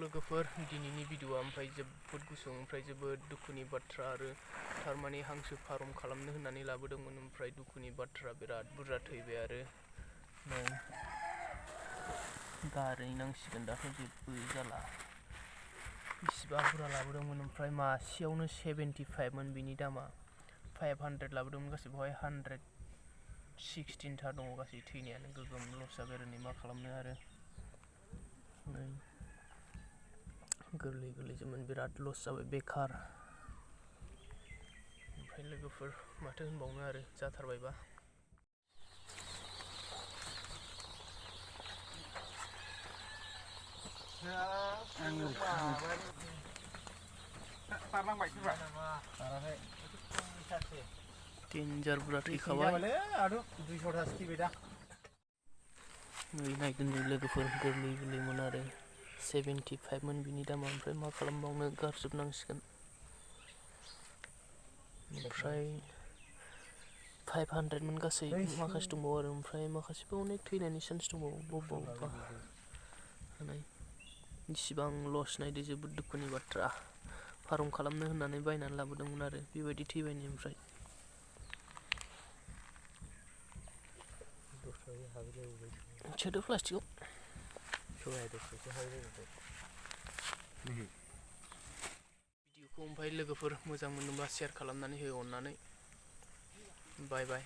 लोगोफोर दिनैनि भिडिअआ ओमफ्राय जोबोद गुसुं ओमफ्राय जोबोद दुखुनि बाथ्रा आरो थारमाने हांसो फार्म खालामनो होननानै लाबोदोंमोन ओमफ्राय दुखुनि बाथ्रा बिराद बुरजा थैबाय आरो नै गारहैनांसिगोन दाथ' जेबो जाला बिसिबा बुरजा लाबोदोंमोन ओमफ्राय मासेयावनो 75 मोन बिनि दामा 500 लाबोदोंमोन गासै बेवहाय 116 था दङ गासै थैनायानो गोगोम लस जाबाय आरो नै मा खालामनो आरो नै गोरलै गोरलैजोंमोन बिराद लस जाबाय बेकार ओमफ्राय लोगोफोर माथो होनबावनो आरो जाथारबायबा डेन्जार बुरजा थैखाबाय नै नायगोन लोगोफोर गोरलै गोरलैमोन आरो 75 मोन बिनि दामा ओमफ्राय मा खालामबावनो गारजोबनांसिगोन ओमफ्राय 500 मोन गासै माखासे दंबावो आरो ओमफ्राय माखासेबो अनेक थैनायनि चान्स दंबावो बबेबा नै इसिबां लस नायदो जोबोद दुखुनि बाथ्रा फार्म खालामनो होननानै बायनानै लाबोदोंमोन आरो बेबायदि थैबायनि ओमफ्राय सोदो प्लास्टिकआव भिडिअखौ ओमफ्राय लोगोफोर मोजां मोनोबा शेयार खालामनानै हो अननानै बाय बाय।